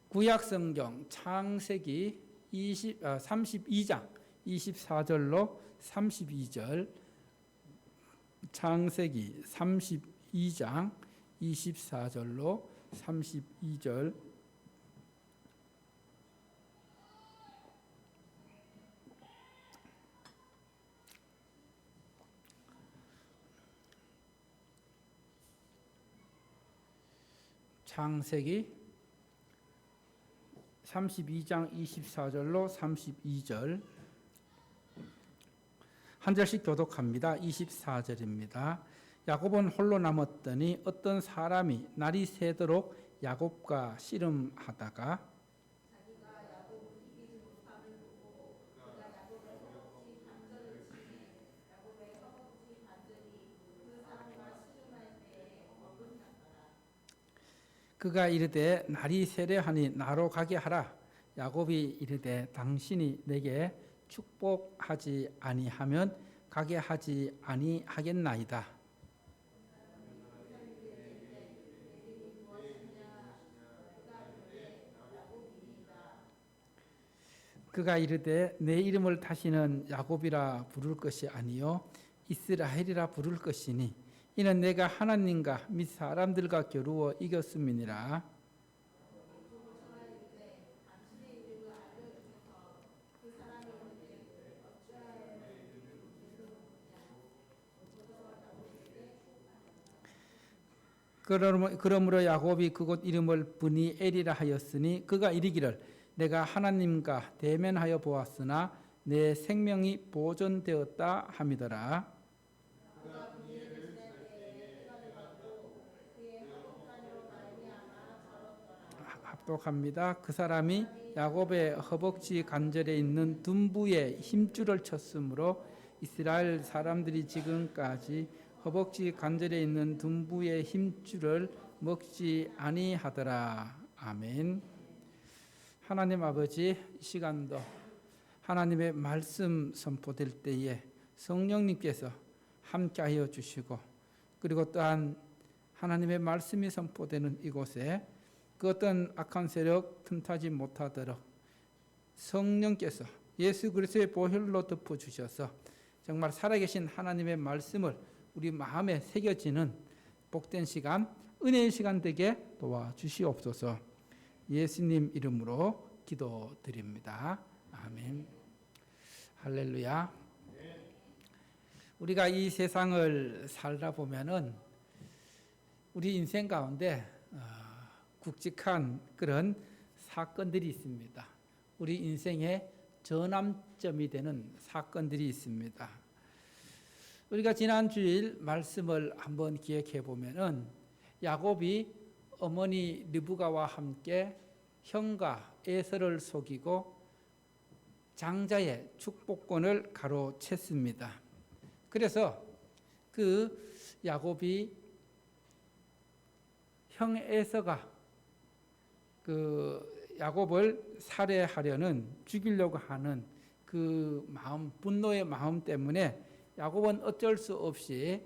구약 성경 창세기 32장 24절로 32절, 창세기 32장 24절로 32절. 창세기 32장 24절로 32절 한 절씩 교독합니다. 24절입니다. 야곱은 홀로 남았더니 어떤 사람이 날이 새도록 야곱과 씨름하다가 그가 이르되 날이 세려하니 나로 가게 하라. 야곱이 이르되 당신이 내게 축복하지 아니하면 가게 하지 아니하겠나이다. 그가 이르되 내 이름을 다시는 야곱이라 부를 것이 아니요 이스라엘이라 부를 것이니 이는 내가 하나님과 및 사람들과 겨루어 이겼음이니라. 그러므로 야곱이 그곳 이름을 브니엘이라 하였으니 그가 이르기를 내가 하나님과 대면하여 보았으나 내 생명이 보존되었다 함이더라. 합독합니다. 그 사람이 야곱의 허벅지 관절에 있는 둔부에 힘줄을 쳤으므로 이스라엘 사람들이 지금까지 허벅지 관절에 있는 둔부의 힘줄을 먹지 아니하더라. 아멘. 하나님 아버지, 이 시간도 하나님의 말씀 선포될 때에 성령님께서 함께하여 주시고, 그리고 또한 하나님의 말씀이 선포되는 이곳에 그 어떤 악한 세력 틈타지 못하도록 성령께서 예수 그리스도의 보혈로 덮어주셔서 정말 살아계신 하나님의 말씀을 우리 마음에 새겨지는 복된 시간, 은혜의 시간 되게 도와주시옵소서. 예수님 이름으로 기도드립니다. 아멘. 할렐루야. 우리가 이 세상을 살다 보면은 우리 인생 가운데 굵직한 그런 사건들이 있습니다. 우리 인생의 전환점이 되는 사건들이 있습니다. 우리가 지난 주일 말씀을 한번 기억해 보면은 야곱이 어머니 르브가와 함께 형과 에서를 속이고 장자의 축복권을 가로챘습니다. 그래서 그 야곱이 형 에서가 그 야곱을 살해하려는, 죽이려고 하는 그 마음, 분노의 마음 때문에 야곱은 어쩔 수 없이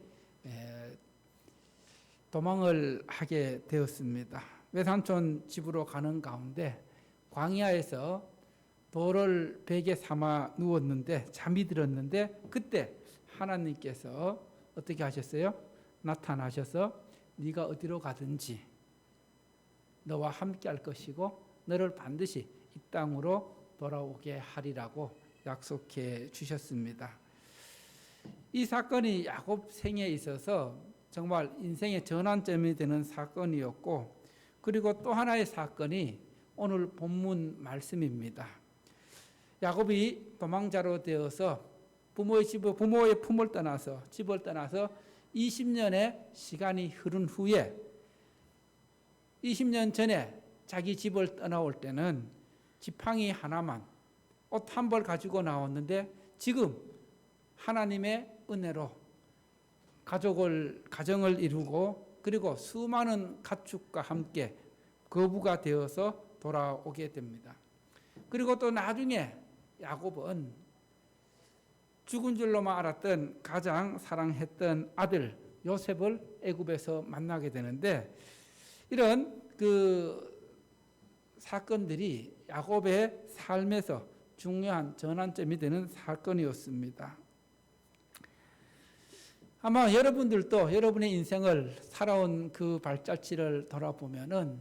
도망을 하게 되었습니다. 외삼촌 집으로 가는 가운데 광야에서 돌을 베개 삼아 누웠는데 잠이 들었는데 그때 하나님께서 어떻게 하셨어요? 나타나셔서 네가 어디로 가든지 너와 함께 할 것이고 너를 반드시 이 땅으로 돌아오게 하리라고 약속해 주셨습니다. 이 사건이 야곱 생에 있어서 정말 인생의 전환점이 되는 사건이었고, 그리고 또 하나의 사건이 오늘 본문 말씀입니다. 야곱이 도망자로 되어서 부모의 품을 떠나서 집을 떠나서 20년의 시간이 흐른 후에 20년 전에 자기 집을 떠나올 때는 지팡이 하나만, 옷 한 벌 가지고 나왔는데 지금 하나님의 은혜로 가정을 이루고 그리고 수많은 가축과 함께 거부가 되어서 돌아오게 됩니다. 그리고 또 나중에 야곱은 죽은 줄로만 알았던 가장 사랑했던 아들 요셉을 애굽에서 만나게 되는데, 이런 그 사건들이 야곱의 삶에서 중요한 전환점이 되는 사건이었습니다. 아마 여러분들도 여러분의 인생을 살아온 그 발자취를 돌아보면은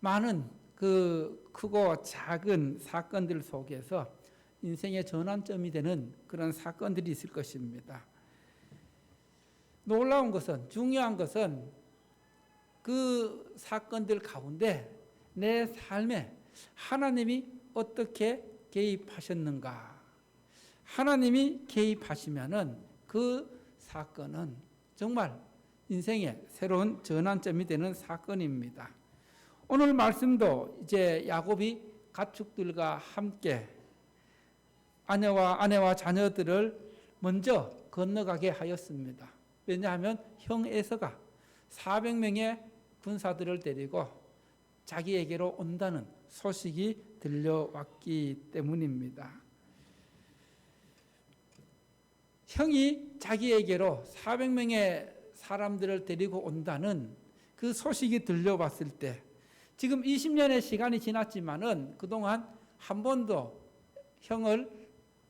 많은 그 크고 작은 사건들 속에서 인생의 전환점이 되는 그런 사건들이 있을 것입니다. 놀라운 것은, 중요한 것은 그 사건들 가운데 내 삶에 하나님이 어떻게 개입하셨는가. 하나님이 개입하시면은 그 사건은 정말 인생의 새로운 전환점이 되는 사건입니다. 오늘 말씀도 이제 야곱이 가축들과 함께 아내와 자녀들을 먼저 건너가게 하였습니다. 왜냐하면 형 에서가 400명의 군사들을 데리고 자기에게로 온다는 소식이 들려왔기 때문입니다. 형이 자기에게로 400명의 사람들을 데리고 온다는 그 소식이 들려왔을 때 지금 20년의 시간이 지났지만은 그동안 한 번도 형을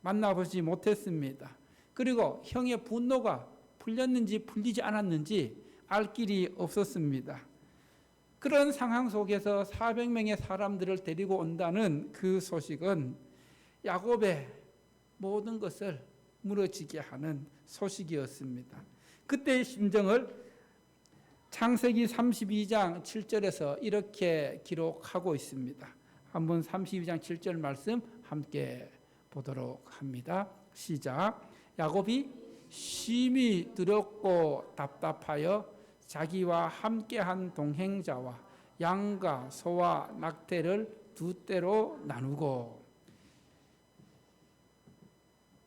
만나보지 못했습니다. 그리고 형의 분노가 풀렸는지 풀리지 않았는지 알 길이 없었습니다. 그런 상황 속에서 400명의 사람들을 데리고 온다는 그 소식은 야곱의 모든 것을 무너지게 하는 소식이었습니다. 그때의 심정을 창세기 32장 7절에서 이렇게 기록하고 있습니다. 한번 32장 7절 말씀 함께 보도록 합니다. 시작. 야곱이 심히 두렵고 답답하여 자기와 함께한 동행자와 양과 소와 낙태를 두 떼로 나누고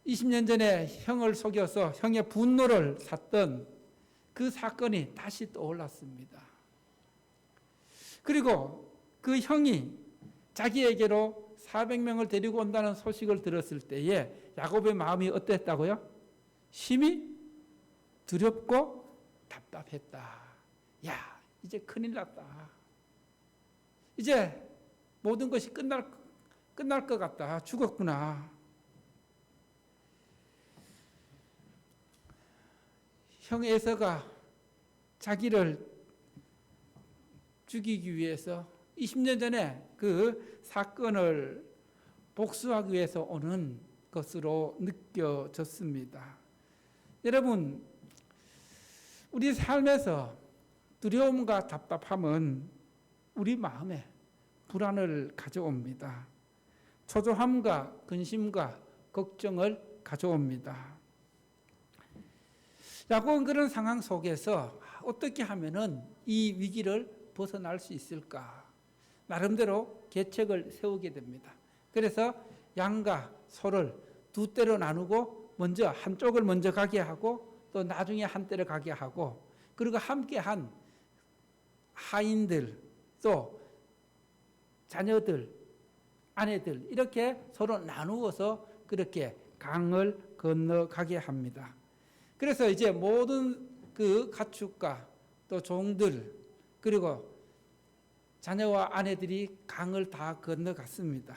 20년 전에 형을 속여서 형의 분노를 샀던 그 사건이 다시 떠올랐습니다. 그리고 그 형이 자기에게로 400명을 데리고 온다는 소식을 들었을 때에 야곱의 마음이 어땠다고요? 심히 두렵고 답답했다. 야, 이제 큰일 났다. 이제 모든 것이 끝날 것 같다. 죽었구나. 형 에서가 자기를 죽이기 위해서 20년 전에 그 사건을 복수하기 위해서 오는 것으로 느껴졌습니다. 여러분, 우리 삶에서 두려움과 답답함은 우리 마음에 불안을 가져옵니다. 초조함과 근심과 걱정을 가져옵니다. 야곱은 그런 상황 속에서 어떻게 하면은 이 위기를 벗어날 수 있을까? 나름대로 계책을 세우게 됩니다. 그래서 양과 소를 두 떼로 나누고 먼저 한쪽을 먼저 가게 하고 또 나중에 한 떼를 가게 하고 그리고 함께한 하인들 또 자녀들 아내들 이렇게 서로 나누어서 그렇게 강을 건너가게 합니다. 그래서 이제 모든 그 가축과 또 종들 그리고 자녀와 아내들이 강을 다 건너갔습니다.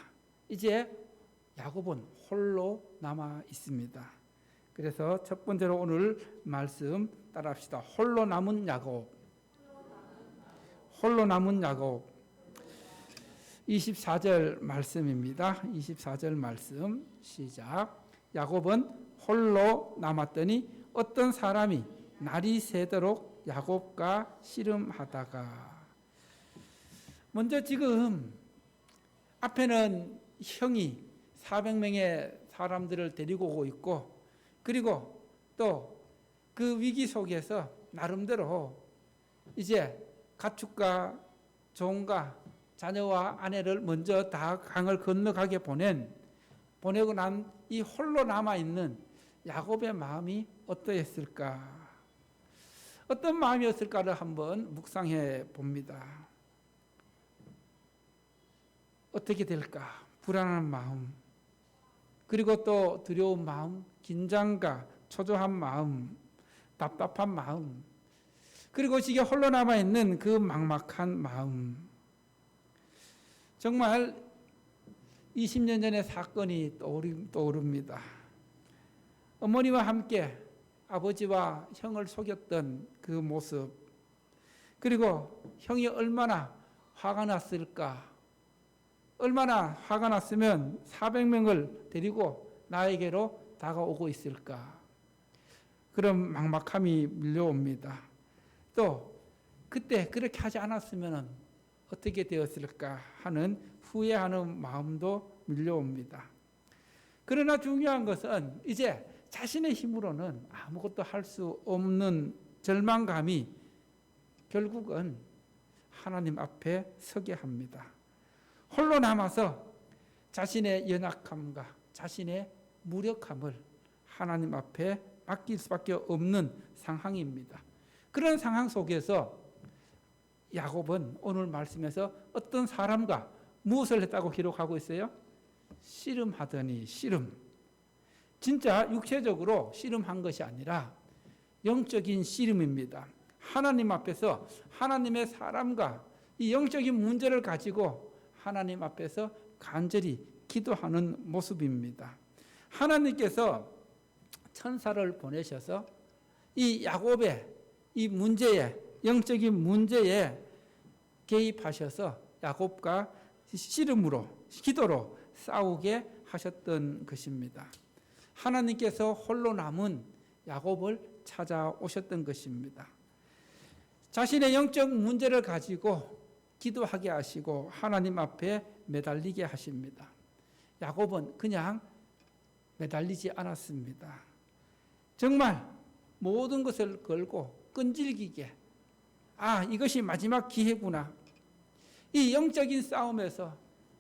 이제 야곱은 홀로 남아 있습니다. 그래서 첫 번째로 오늘 말씀 따라합시다. 홀로 남은 야곱. 홀로 남은 야곱. 24절 말씀입니다. 24절 말씀 시작. 야곱은 홀로 남았더니 어떤 사람이 날이 새도록 야곱과 씨름하다가 먼저 지금 앞에는 형이 400명의 사람들을 데리고 오고 있고 그리고 또 그 위기 속에서 나름대로 이제 가축과 종과 자녀와 아내를 먼저 다 강을 건너가게 보내고 난 이 홀로 남아있는 야곱의 마음이 어떠했을까? 어떤 마음이었을까를 한번 묵상해 봅니다. 어떻게 될까? 불안한 마음, 그리고 또 두려운 마음, 긴장과 초조한 마음, 답답한 마음, 그리고 지금 홀로 남아있는 그 막막한 마음. 정말 20년 전의 사건이 떠오릅니다. 어머니와 함께 아버지와 형을 속였던 그 모습, 그리고 형이 얼마나 화가 났을까, 얼마나 화가 났으면 400명을 데리고 나에게로 다가오고 있을까, 그런 막막함이 밀려옵니다. 또 그때 그렇게 하지 않았으면 어떻게 되었을까 하는 후회하는 마음도 밀려옵니다. 그러나 중요한 것은 이제 자신의 힘으로는 아무것도 할 수 없는 절망감이 결국은 하나님 앞에 서게 합니다. 홀로 남아서 자신의 연약함과 자신의 무력함을 하나님 앞에 맡길 수밖에 없는 상황입니다. 그런 상황 속에서 야곱은 오늘 말씀에서 어떤 사람과 무엇을 했다고 기록하고 있어요? 씨름하더니, 씨름. 진짜 육체적으로 씨름한 것이 아니라 영적인 씨름입니다. 하나님 앞에서 하나님의 사람과 이 영적인 문제를 가지고 하나님 앞에서 간절히 기도하는 모습입니다. 하나님께서 천사를 보내셔서 이 야곱의 이 문제에, 영적인 문제에 개입하셔서 야곱과 씨름으로, 기도로 싸우게 하셨던 것입니다. 하나님께서 홀로 남은 야곱을 찾아오셨던 것입니다. 자신의 영적 문제를 가지고 기도하게 하시고 하나님 앞에 매달리게 하십니다. 야곱은 그냥 매달리지 않았습니다. 정말 모든 것을 걸고 끈질기게, 이것이 마지막 기회구나. 이 영적인 싸움에서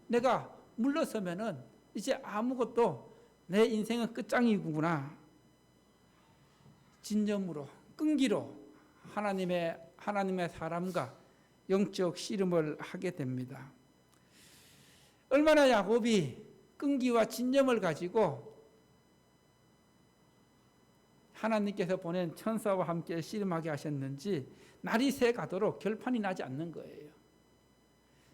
내가 물러서면은 이제 아무것도, 내 인생은 끝장이구나. 진념으로, 끈기로 하나님의 사람과 영적 씨름을 하게 됩니다. 얼마나 야곱이 끈기와 진념을 가지고 하나님께서 보낸 천사와 함께 씨름하게 하셨는지 날이 새 가도록 결판이 나지 않는 거예요.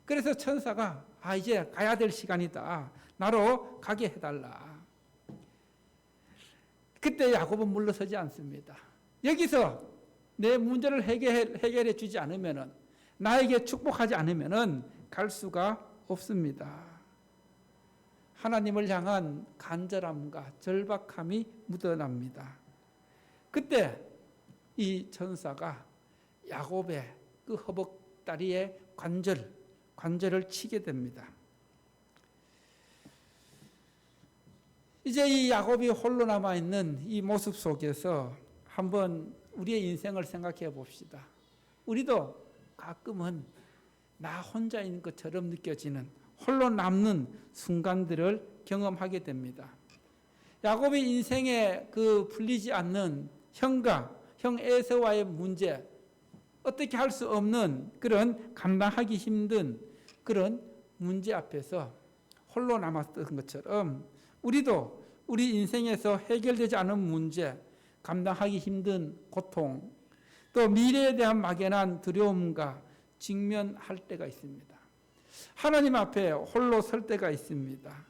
그래서 천사가 이제 가야 될 시간이다. 나로 가게 해달라. 그때 야곱은 물러서지 않습니다. 여기서 내 문제를 해결해 주지 않으면, 나에게 축복하지 않으면 갈 수가 없습니다. 하나님을 향한 간절함과 절박함이 묻어납니다. 그때 이 천사가 야곱의 그 허벅다리에 관절을 치게 됩니다. 이제 이 야곱이 홀로 남아있는 이 모습 속에서 한번 우리의 인생을 생각해 봅시다. 우리도 가끔은 나 혼자인 것처럼 느껴지는 홀로 남는 순간들을 경험하게 됩니다. 야곱의 인생에 그 풀리지 않는 형 에서와의 문제, 어떻게 할 수 없는 그런 감당하기 힘든 그런 문제 앞에서 홀로 남았던 것처럼 우리도 우리 인생에서 해결되지 않은 문제, 감당하기 힘든 고통, 또 미래에 대한 막연한 두려움과 직면할 때가 있습니다. 하나님 앞에 홀로 설 때가 있습니다.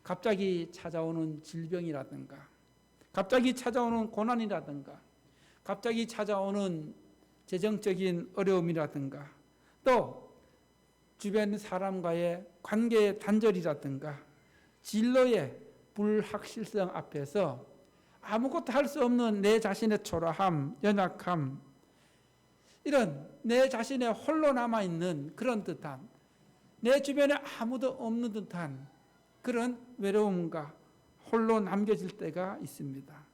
갑자기 찾아오는 질병이라든가, 갑자기 찾아오는 고난이라든가, 갑자기 찾아오는 재정적인 어려움이라든가, 또 주변 사람과의 관계의 단절이라든가, 진로의 불확실성 앞에서 아무것도 할 수 없는 내 자신의 초라함, 연약함, 이런 내 자신의 홀로 남아있는 그런 듯한, 내 주변에 아무도 없는 듯한 그런 외로움과 홀로 남겨질 때가 있습니다.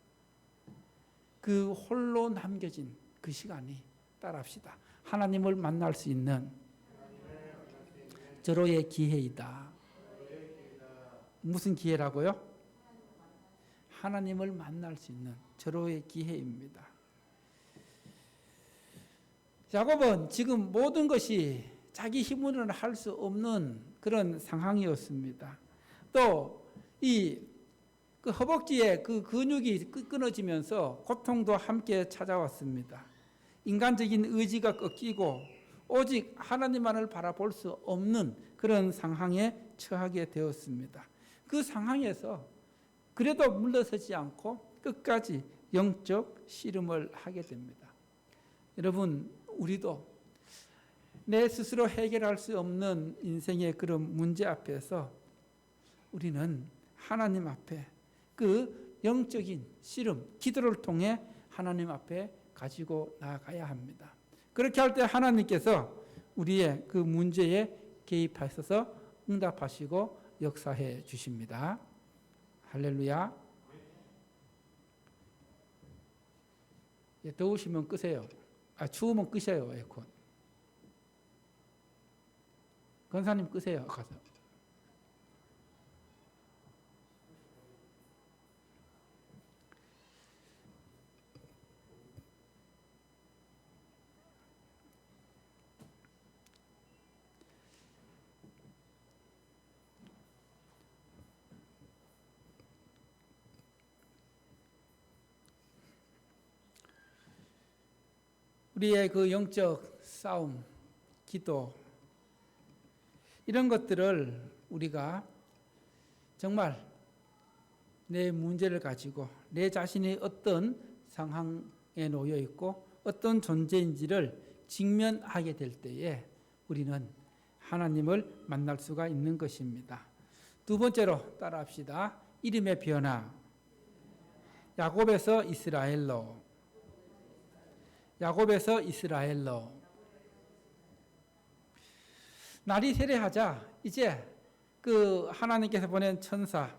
그 홀로 남겨진 그 시간이, 따라합시다, 하나님을 만날 수 있는 절호의 기회이다. 무슨 기회라고요? 하나님을 만날 수 있는 절호의 기회입니다. 야곱은 지금 모든 것이 자기 힘으로는 할 수 없는 그런 상황이었습니다. 또 그 허벅지에 그 근육이 끊어지면서 고통도 함께 찾아왔습니다. 인간적인 의지가 꺾이고 오직 하나님만을 바라볼 수 없는 그런 상황에 처하게 되었습니다. 그 상황에서 그래도 물러서지 않고 끝까지 영적 씨름을 하게 됩니다. 여러분, 우리도 내 스스로 해결할 수 없는 인생의 그런 문제 앞에서 우리는 하나님 앞에 그 영적인 씨름, 기도를 통해 하나님 앞에 가지고 나아가야 합니다. 그렇게 할 때 하나님께서 우리의 그 문제에 개입하셔서 응답하시고 역사해 주십니다. 할렐루야. 더우시면 끄세요. 추우면 끄세요, 에어컨. 권사님 끄세요, 가서. 우리의 그 영적 싸움, 기도, 이런 것들을 우리가 정말 내 문제를 가지고 내 자신이 어떤 상황에 놓여 있고 어떤 존재인지를 직면하게 될 때에 우리는 하나님을 만날 수가 있는 것입니다. 두 번째로 따라합시다. 이름의 변화. 야곱에서 이스라엘로. 야곱에서 이스라엘로. 날이 세례하자 이제 그 하나님께서 보낸 천사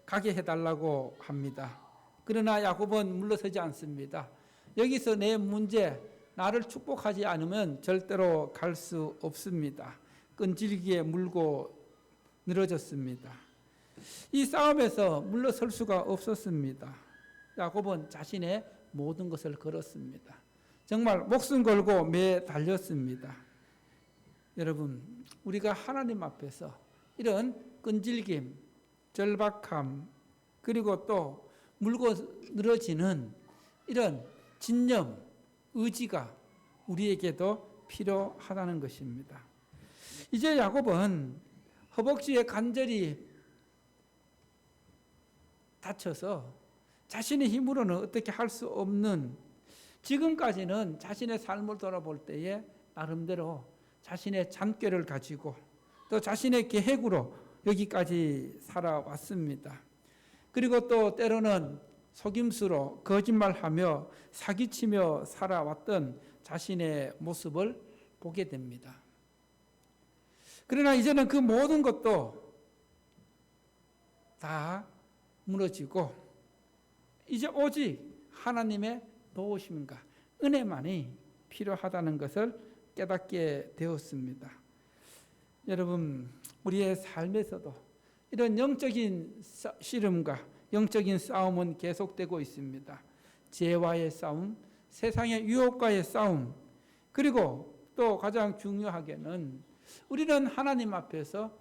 가게 해달라고 합니다. 그러나 야곱은 물러서지 않습니다. 여기서 내 문제, 나를 축복하지 않으면 절대로 갈 수 없습니다. 끈질기게 물고 늘어졌습니다. 이 싸움에서 물러설 수가 없었습니다. 야곱은 자신의 모든 것을 걸었습니다. 정말 목숨 걸고 매 달렸습니다. 여러분, 우리가 하나님 앞에서 이런 끈질김, 절박함, 그리고 또 물고 늘어지는 이런 진념, 의지가 우리에게도 필요하다는 것입니다. 이제 야곱은 허벅지에 관절이 다쳐서 자신의 힘으로는 어떻게 할 수 없는, 지금까지는 자신의 삶을 돌아볼 때에 나름대로 자신의 잔꾀를 가지고 또 자신의 계획으로 여기까지 살아왔습니다. 그리고 또 때로는 속임수로 거짓말하며 사기치며 살아왔던 자신의 모습을 보게 됩니다. 그러나 이제는 그 모든 것도 다 무너지고 이제 오직 하나님의 도우심과 은혜만이 필요하다는 것을 깨닫게 되었습니다. 여러분, 우리의 삶에서도 이런 영적인 씨름과 영적인 싸움은 계속되고 있습니다. 죄와의 싸움, 세상의 유혹과의 싸움, 그리고 또 가장 중요하게는 우리는 하나님 앞에서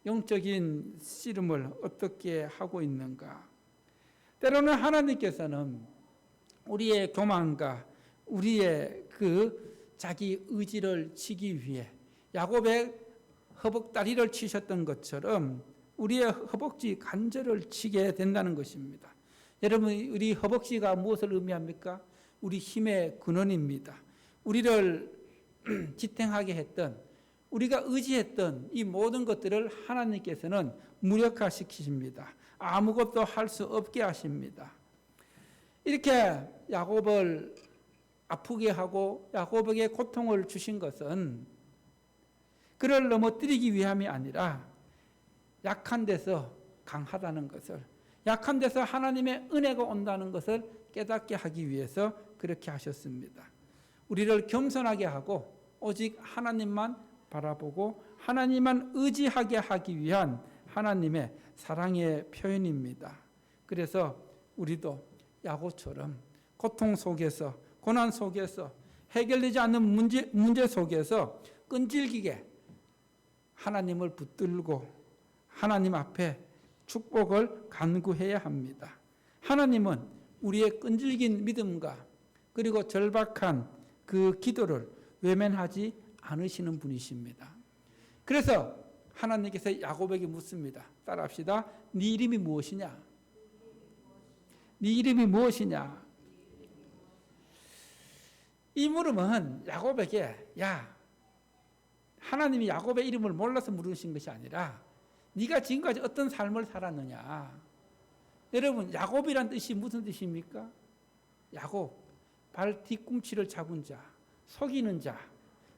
영적인 씨름을 어떻게 하고 있는가. 때로는 하나님께서는 우리의 교만과 우리의 그 자기 의지를 치기 위해 야곱의 허벅다리를 치셨던 것처럼 우리의 허벅지 관절을 치게 된다는 것입니다. 여러분, 우리 허벅지가 무엇을 의미합니까? 우리 힘의 근원입니다. 우리를 지탱하게 했던, 우리가 의지했던 이 모든 것들을 하나님께서는 무력화시키십니다. 아무것도 할 수 없게 하십니다. 이렇게 야곱을 아프게 하고 야곱에게 고통을 주신 것은 그를 넘어뜨리기 위함이 아니라 약한 데서 강하다는 것을, 약한 데서 하나님의 은혜가 온다는 것을 깨닫게 하기 위해서 그렇게 하셨습니다. 우리를 겸손하게 하고 오직 하나님만 바라보고 하나님만 의지하게 하기 위한 하나님의 사랑의 표현입니다. 그래서 우리도 야곱처럼 고통 속에서, 고난 속에서, 해결되지 않는 문제 속에서 끈질기게 하나님을 붙들고 하나님 앞에 축복을 간구해야 합니다. 하나님은 우리의 끈질긴 믿음과 그리고 절박한 그 기도를 외면하지 않으시는 분이십니다. 그래서 하나님께서 야곱에게 묻습니다. 따라합시다. 네 이름이 무엇이냐? 네 이름이 무엇이냐? 이 물음은 야곱에게 하나님이 야곱의 이름을 몰라서 물으신 것이 아니라 네가 지금까지 어떤 삶을 살았느냐. 여러분, 야곱이란 뜻이 무슨 뜻입니까? 야곱, 발 뒤꿈치를 잡은 자, 속이는 자,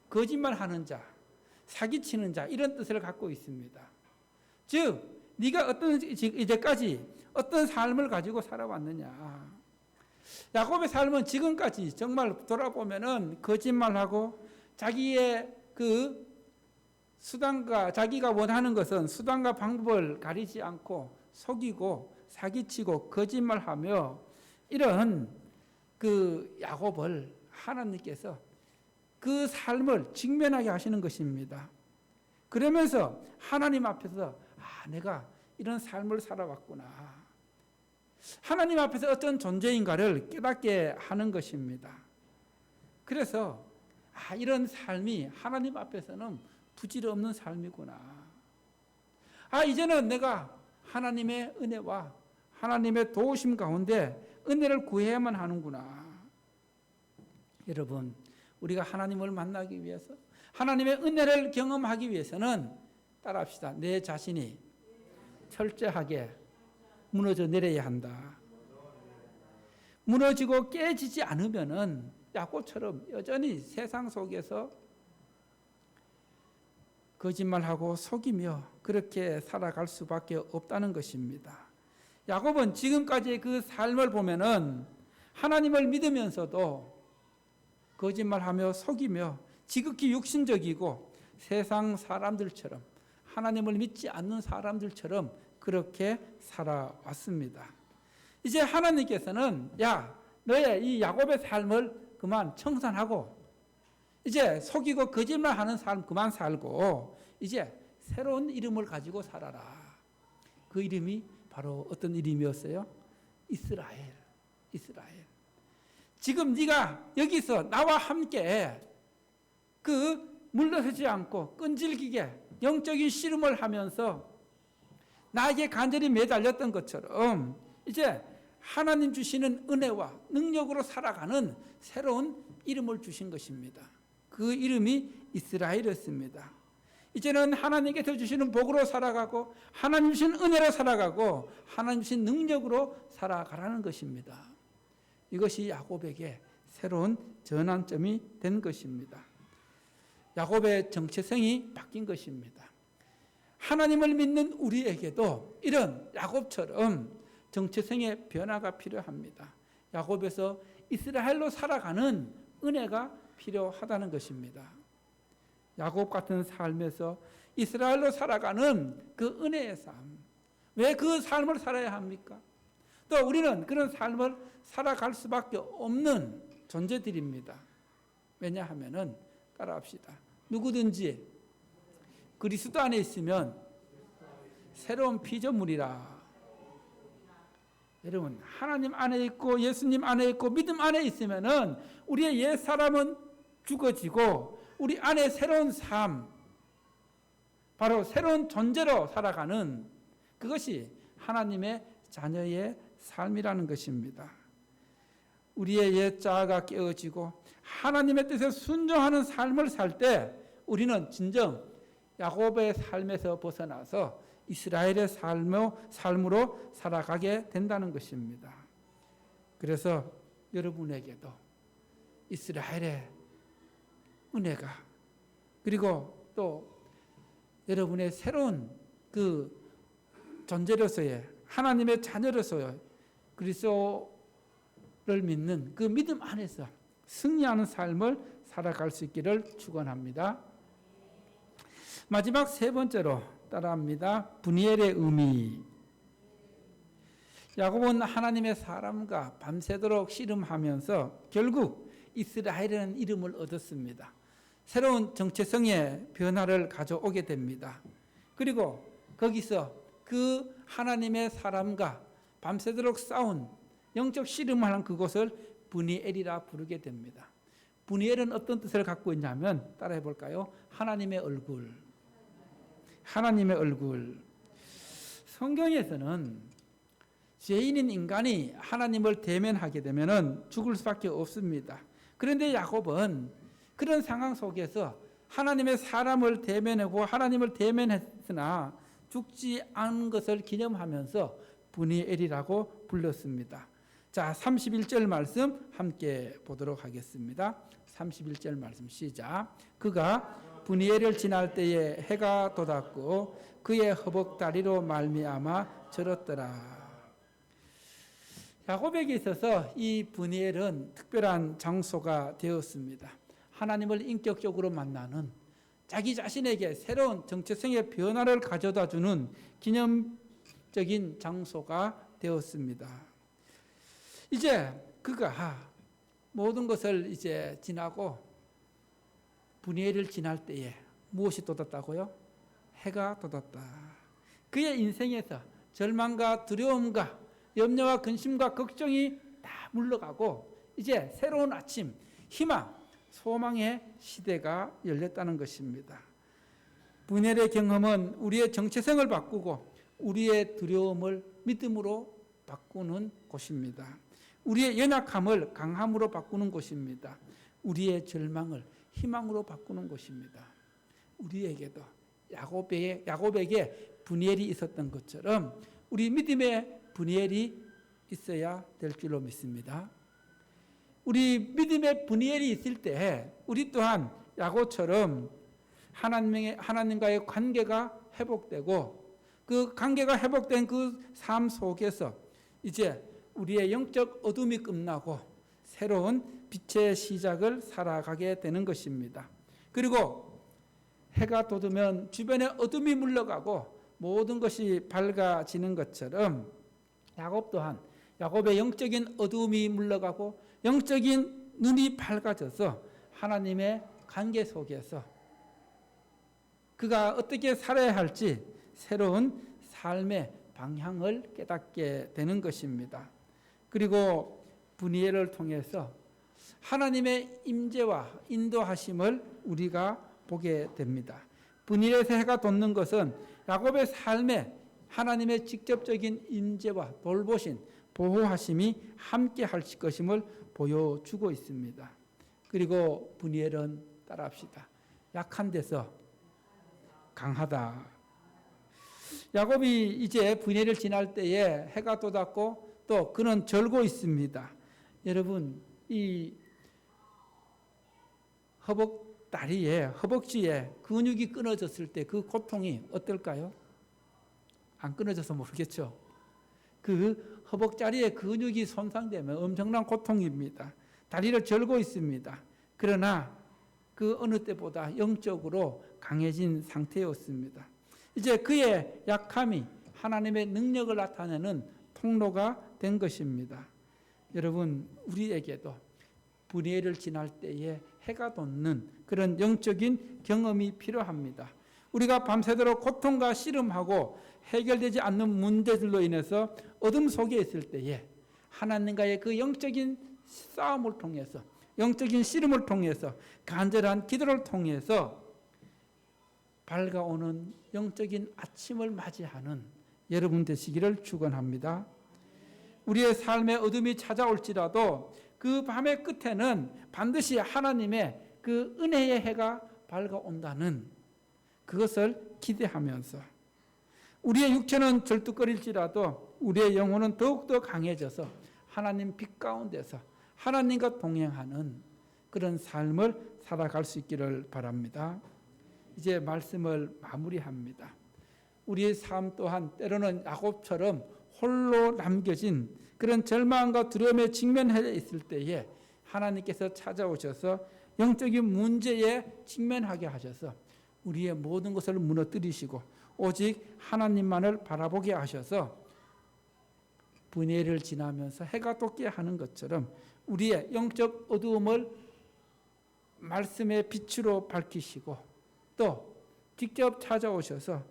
거짓말하는 자, 사기치는 자, 이런 뜻을 갖고 있습니다. 즉 네가 이제까지 어떤 삶을 가지고 살아왔느냐. 야곱의 삶은 지금까지 정말 돌아보면은 거짓말하고 자기의 그 수단과 자기가 원하는 것은 수단과 방법을 가리지 않고 속이고 사기치고 거짓말하며 이런 그 야곱을 하나님께서 그 삶을 직면하게 하시는 것입니다. 그러면서 하나님 앞에서 내가 이런 삶을 살아왔구나. 하나님 앞에서 어떤 존재인가를 깨닫게 하는 것입니다. 그래서 이런 삶이 하나님 앞에서는 부질없는 삶이구나. 이제는 내가 하나님의 은혜와 하나님의 도우심 가운데 은혜를 구해야만 하는구나. 여러분, 우리가 하나님을 만나기 위해서 하나님의 은혜를 경험하기 위해서는 따라합시다. 내 자신이 철저하게 무너져 내려야 한다. 무너지고 깨지지 않으면은 야곱처럼 여전히 세상 속에서 거짓말하고 속이며 그렇게 살아갈 수밖에 없다는 것입니다. 야곱은 지금까지의 그 삶을 보면은 하나님을 믿으면서도 거짓말하며 속이며 지극히 육신적이고 세상 사람들처럼 하나님을 믿지 않는 사람들처럼 그렇게 살아왔습니다. 이제 하나님께서는 너의 이 야곱의 삶을 그만 청산하고 이제 속이고 거짓말하는 삶 그만 살고 이제 새로운 이름을 가지고 살아라. 그 이름이 바로 어떤 이름이었어요? 이스라엘. 지금 네가 여기서 나와 함께 그 물러서지 않고 끈질기게 영적인 씨름을 하면서 나에게 간절히 매달렸던 것처럼 이제 하나님 주시는 은혜와 능력으로 살아가는 새로운 이름을 주신 것입니다. 그 이름이 이스라엘이었습니다. 이제는 하나님께서 주시는 복으로 살아가고 하나님 주신 은혜로 살아가고 하나님 주신 능력으로 살아가라는 것입니다. 이것이 야곱에게 새로운 전환점이 된 것입니다. 야곱의 정체성이 바뀐 것입니다. 하나님을 믿는 우리에게도 이런 야곱처럼 정체성의 변화가 필요합니다. 야곱에서 이스라엘로 살아가는 은혜가 필요하다는 것입니다. 야곱 같은 삶에서 이스라엘로 살아가는 그 은혜의 삶. 왜 그 삶을 살아야 합니까? 또 우리는 그런 삶을 살아갈 수밖에 없는 존재들입니다. 왜냐하면은 따라합시다. 누구든지 그리스도 안에 있으면 새로운 피조물이라. 여러분, 하나님 안에 있고 예수님 안에 있고 믿음 안에 있으면은 우리의 옛 사람은 죽어지고 우리 안에 새로운 삶, 바로 새로운 존재로 살아가는 그것이 하나님의 자녀의 삶이라는 것입니다. 우리의 옛 자아가 깨어지고 하나님의 뜻에 순종하는 삶을 살 때 우리는 진정 야곱의 삶에서 벗어나서 이스라엘의 삶으로 살아가게 된다는 것입니다. 그래서 여러분에게도 이스라엘의 은혜가 그리고 또 여러분의 새로운 그 존재로서의 하나님의 자녀로서의 그리스도를 믿는 그 믿음 안에서 승리하는 삶을 살아갈 수 있기를 축원합니다. 마지막 세 번째로 따라합니다. 분이엘의 의미. 야곱은 하나님의 사람과 밤새도록 씨름하면서 결국 이스라엘이라는 이름을 얻었습니다. 새로운 정체성의 변화를 가져오게 됩니다. 그리고 거기서 그 하나님의 사람과 밤새도록 싸운 영적 씨름을 하는 그곳을 분이엘이라 부르게 됩니다. 분이엘은 어떤 뜻을 갖고 있냐면 따라해 볼까요? 하나님의 얼굴. 하나님의 얼굴. 성경에서는 죄인인 인간이 하나님을 대면하게 되면 죽을 수밖에 없습니다. 그런데 야곱은 그런 상황 속에서 하나님의 사람을 대면하고 하나님을 대면했으나 죽지 않은 것을 기념하면서 분이엘이라고 불렀습니다. 자, 31절 말씀 함께 보도록 하겠습니다. 31절 말씀 시작. 그가 분이엘을 지날 때에 해가 돋았고 그의 허벅다리로 말미암아 절었더라. 야곱에게 있어서 이 분이엘은 특별한 장소가 되었습니다. 하나님을 인격적으로 만나는, 자기 자신에게 새로운 정체성의 변화를 가져다 주는 기념적인 장소가 되었습니다. 이제 그가 모든 것을 이제 지나고 분이엘을 지날 때에 무엇이 돋았다고요? 해가 돋았다. 그의 인생에서 절망과 두려움과 염려와 근심과 걱정이 다 물러가고 이제 새로운 아침, 희망, 소망의 시대가 열렸다는 것입니다. 분이엘의 경험은 우리의 정체성을 바꾸고 우리의 두려움을 믿음으로 바꾸는 곳입니다. 우리의 연약함을 강함으로 바꾸는 곳입니다. 우리의 절망을 희망으로 바꾸는 곳입니다. 우리에게도 야곱에게 분이엘이 있었던 것처럼 우리 믿음의 분이엘이 있어야 될 줄로 믿습니다. 우리 믿음의 분이엘이 있을 때 우리 또한 야곱처럼 하나님과의 관계가 회복되고 그 관계가 회복된 그 삶 속에서 이제 우리의 영적 어둠이 끝나고 새로운 빛의 시작을 살아가게 되는 것입니다. 그리고 해가 돋으면 주변에 어둠이 물러가고 모든 것이 밝아지는 것처럼 야곱 또한 야곱의 영적인 어둠이 물러가고 영적인 눈이 밝아져서 하나님의 관계 속에서 그가 어떻게 살아야 할지 새로운 삶의 방향을 깨닫게 되는 것입니다. 그리고 분이엘을 통해서 하나님의 임재와 인도하심을 우리가 보게 됩니다. 분이엘에서 해가 돋는 것은 야곱의 삶에 하나님의 직접적인 임재와 돌보신 보호하심이 함께 할 것임을 보여주고 있습니다. 그리고 분이엘은 따라합시다. 약한 데서 강하다. 야곱이 이제 분이엘을 지날 때에 해가 돋았고 또 그는 절고 있습니다. 여러분, 이 허벅다리에 허벅지에 근육이 끊어졌을 때 그 고통이 어떨까요? 안 끊어져서 모르겠죠. 그 허벅다리에 근육이 손상되면 엄청난 고통입니다. 다리를 절고 있습니다. 그러나 그 어느 때보다 영적으로 강해진 상태였습니다. 이제 그의 약함이 하나님의 능력을 나타내는 통로가 된 것입니다. 여러분, 우리에게도 분이엘을 지날 때에 해가 돋는 그런 영적인 경험이 필요합니다. 우리가 밤새도록 고통과 씨름하고 해결되지 않는 문제들로 인해서 어둠 속에 있을 때에 하나님과의 그 영적인 싸움을 통해서 영적인 씨름을 통해서 간절한 기도를 통해서 밝아오는 영적인 아침을 맞이하는 여러분 되시기를 축원합니다. 우리의 삶의 어둠이 찾아올지라도 그 밤의 끝에는 반드시 하나님의 그 은혜의 해가 밝아온다는 그것을 기대하면서 우리의 육체는 절뚝거릴지라도 우리의 영혼은 더욱더 강해져서 하나님 빛 가운데서 하나님과 동행하는 그런 삶을 살아갈 수 있기를 바랍니다. 이제 말씀을 마무리합니다. 우리의 삶 또한 때로는 야곱처럼 홀로 남겨진 그런 절망과 두려움에 직면해 있을 때에 하나님께서 찾아오셔서 영적인 문제에 직면하게 하셔서 우리의 모든 것을 무너뜨리시고 오직 하나님만을 바라보게 하셔서 분이엘을 지나면서 해가 돋게 하는 것처럼 우리의 영적 어두움을 말씀의 빛으로 밝히시고 또 직접 찾아오셔서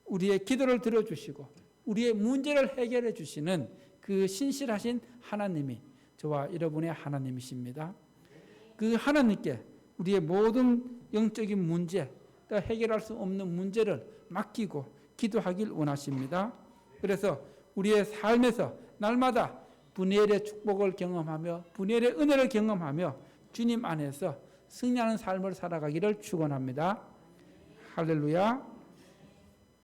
우리의 기도를 들어주시고 우리의 문제를 해결해 주시는 그 신실하신 하나님이 저와 여러분의 하나님이십니다. 그 하나님께 우리의 모든 영적인 문제, 또 해결할 수 없는 문제를 맡기고 기도하길 원하십니다. 그래서 우리의 삶에서 날마다 분열의 축복을 경험하며 분열의 은혜를 경험하며 주님 안에서 승리하는 삶을 살아가기를 축원합니다. 할렐루야.